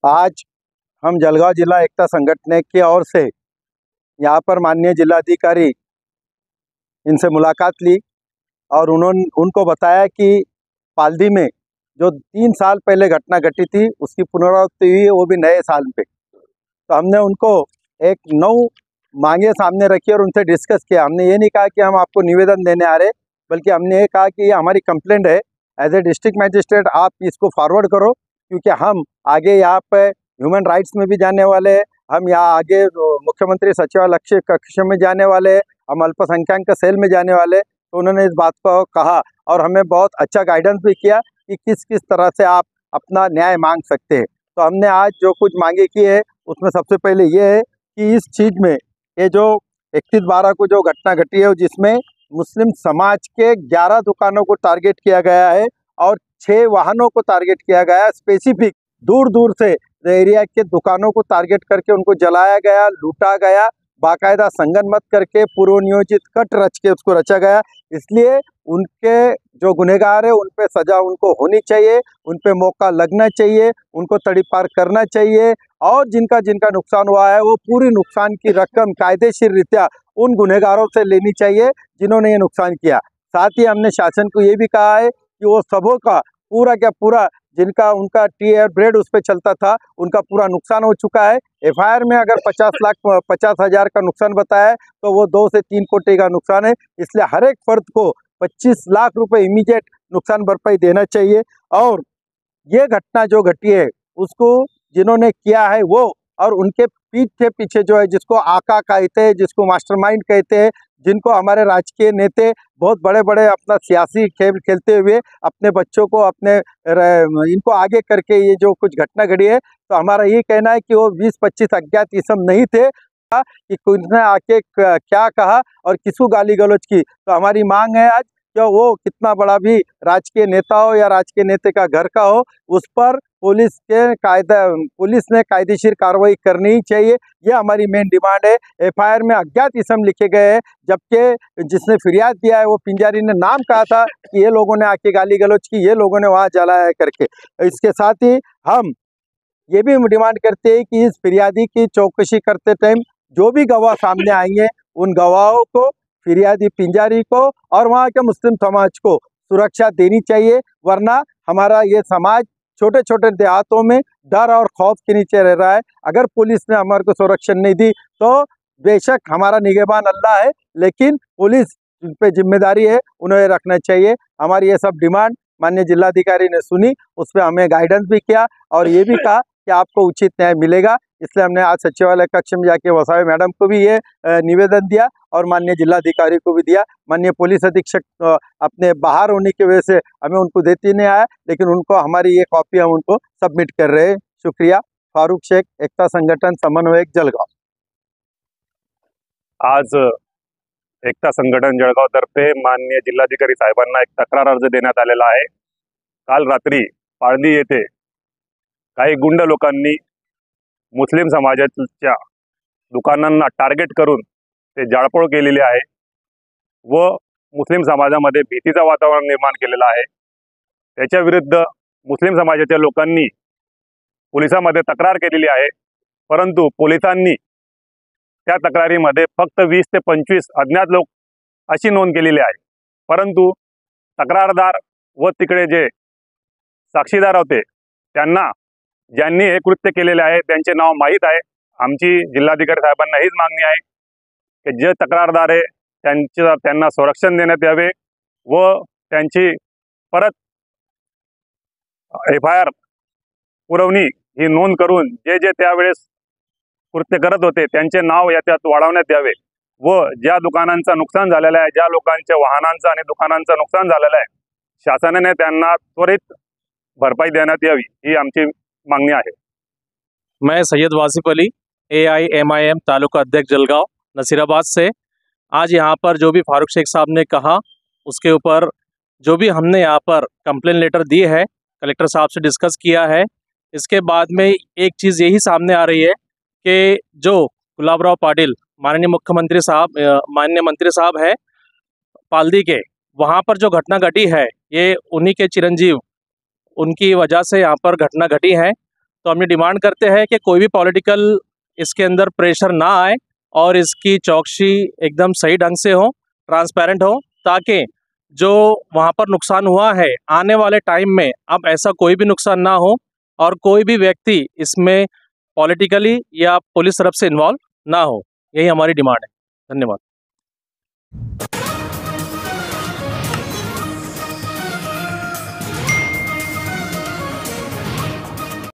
आज हम जलगांव जिला एकता संगठन की ओर से यहाँ पर माननीय जिलाधिकारी इनसे मुलाकात ली और उनको बताया कि पाल्दी में जो 3 साल पहले घटना घटी थी उसकी पुनरावृत्ति हुई है, वो भी नए साल पे। तो हमने उनको एक 9 मांगे सामने रखी और उनसे डिस्कस किया। हमने ये नहीं कहा कि हम आपको निवेदन देने आ रहे, बल्कि हमने ये कहा कि ये हमारी कंप्लेंट है। एज ए डिस्ट्रिक्ट मैजिस्ट्रेट आप इसको फॉरवर्ड करो, क्योंकि हम आगे यहाँ पे ह्यूमन राइट्स में भी जाने वाले हैं, हम यहाँ आगे मुख्यमंत्री सचिवालय कक्ष में जाने वाले हैं, हम अल्पसंख्यक सेल में जाने वाले। तो उन्होंने इस बात को कहा और हमें बहुत अच्छा गाइडेंस भी किया कि किस किस तरह से आप अपना न्याय मांग सकते हैं। तो हमने आज जो कुछ मांगे की है उसमें सबसे पहले ये है कि इस चीज़ में ये जो 31/12 को जो घटना घटी है जिसमें मुस्लिम समाज के 11 दुकानों को टारगेट किया गया है और 6 वाहनों को टारगेट किया गया है। स्पेसिफिक दूर दूर से एरिया के दुकानों को टारगेट करके उनको जलाया गया, लूटा गया, बाकायदा संगनमत करके पूर्व नियोजित कट रच के उसको रचा गया। इसलिए उनके जो गुनहगार है उन पे सज़ा उनको होनी चाहिए, उन पे मौका लगना चाहिए, उनको तड़ीपार करना चाहिए और जिनका जिनका नुकसान हुआ है वो पूरी नुकसान की रकम कायदेशीर रीत्या उन गुनहगारों से लेनी चाहिए जिन्होंने ये नुकसान किया। साथ ही हमने शासन को ये भी कहा है कि वो सबों का पूरा का पूरा जिनका उनका टी और ब्रेड उस पर चलता था उनका पूरा नुकसान हो चुका है। एफआईआर में अगर 50,00,000 का नुकसान बताया है तो वो 2 से 3 कोटी का नुकसान है। इसलिए हर एक फर्द को 25 लाख रुपए इमीडिएट नुकसान भरपाई देना चाहिए। और ये घटना जो घटी है उसको जिन्होंने किया है वो और उनके पीठ के पीछे जो है जिसको आका कहते हैं, जिसको मास्टरमाइंड कहते हैं, जिनको हमारे राजकीय नेता बहुत बड़े बड़े अपना सियासी खेल खेलते हुए अपने बच्चों को अपने इनको आगे करके ये जो कुछ घटना घटी है, तो हमारा ये कहना है कि वो 20-25 अज्ञात इसम नहीं थे कि किसने आके क्या कहा और किसको गाली गलौज की। तो हमारी मांग है आज कि वो कितना बड़ा भी राजकीय नेता हो या राजकीय नेता का घर का हो, उस पर पुलिस ने कायदेशीर कार्रवाई करनी ही चाहिए। ये हमारी मेन डिमांड है। एफआईआर में अज्ञात इसम लिखे गए हैं, जबकि जिसने फिरियाद दिया है वो पिंजारी ने नाम कहा था कि ये लोगों ने आके गाली गलौज की, ये लोगों ने वहाँ जलाया करके। इसके साथ ही हम ये भी डिमांड करते हैं कि इस फिरियादी की चौकसी करते टाइम जो भी गवाह सामने आएंगे उन गवाहों को, फिरियादी पिंजारी को और वहाँ के मुस्लिम समाज को सुरक्षा देनी चाहिए, वरना हमारा ये समाज छोटे छोटे देहातों में डर और खौफ के नीचे रह रहा है। अगर पुलिस ने हमारे को संरक्षण नहीं दी तो बेशक हमारा निगहबान अल्लाह है, लेकिन पुलिस पे जिम्मेदारी है, उन्हें रखना चाहिए। हमारी ये सब डिमांड माननीय जिलाधिकारी ने सुनी, उस पर हमें गाइडेंस भी किया और ये भी कहा कि आपको उचित न्याय मिलेगा। इसलिए हमने आज सचिवालय कक्ष में जाके वसावे मैडम को भी ये निवेदन दिया और माननीय जिलाधिकारी को भी दिया। माननीय पुलिस अधीक्षक अपने बाहर होने की वजह से हमें उनको देती नहीं आया, लेकिन उनको हमारी ये कॉपी हम उनको सबमिट कर रहे हैं। शुक्रिया। फारूक शेख, एकता संगठन समन्वयक, जळगाव। आज एकता संघटन जळगाव तर्फे माननीय जिल्हाधिकारी साहेबांना एक तक्रार अर्ज देण्यात आलेला आहे। काल रात्री पाळदी येथे काही गुंड लोकांनी मुस्लिम समाजाच्या दुकानांना टार्गेट करून ते जाळपोळ केलेली आहे व मुस्लिम समाजामध्ये भीतीचा वातावरण निर्माण केलेला आहे। त्याच्या विरुद्ध मुस्लिम समाजाच्या लोकांनी पोलिसांमध्ये तक्रार केलेली आहे, परंतु पोलिसांनी त्या तक्रारीमध्ये फक्त 20 ते 25 अज्ञात लोक अशी नोंद केलेली आहे। परंतु तक्रारदार व तिकडे जे साक्षीदार होते त्यांना ज्यांनी हे कृत्य केलेले आहे त्यांचे नाव माहीत आहे। आमची जिल्हाधिकारी साहेबांना हीच मागणी आहे की जे तक्रारदार आहे त्यांना संरक्षण देण्यात यावे व त्यांची परत एफआयआर पुरवणी ही नोंद करून जे जे त्यावेळेस कृत्य करत होते त्यांचे नाव याच्यात वाढवण्यात यावे व ज्या दुकानांचं नुकसान झालेलं आहे, ज्या लोकांच्या वाहनांचं आणि दुकानांचं नुकसान झालेलं आहे, शासनाने त्यांना त्वरित भरपाई देण्यात यावी ही आमची मांगनी आहे। मैं सैयद वासिफ अली, AIMIM तालुका अध्यक्ष जलगांव नसीराबाद से। आज यहाँ पर जो भी फारूक शेख साहब ने कहा उसके ऊपर जो भी हमने यहाँ पर कंप्लेन लेटर दी है, कलेक्टर साहब से डिस्कस किया है। इसके बाद में एक चीज़ यही सामने आ रही है कि जो गुलाबराव पाटिल माननीय मंत्री साहब है पाल्दी के, वहाँ पर जो घटना घटी है ये उन्हीं के चिरंजीव, उनकी वजह से यहाँ पर घटना घटी है। तो हम ये डिमांड करते हैं कि कोई भी पॉलिटिकल इसके अंदर प्रेशर ना आए और इसकी चौकसी एकदम सही ढंग से हो, ट्रांसपेरेंट हो, ताकि जो वहाँ पर नुकसान हुआ है आने वाले टाइम में अब ऐसा कोई भी नुकसान ना हो और कोई भी व्यक्ति इसमें पॉलिटिकली या पुलिस तरफ से इन्वॉल्व ना हो। यही हमारी डिमांड है। धन्यवाद।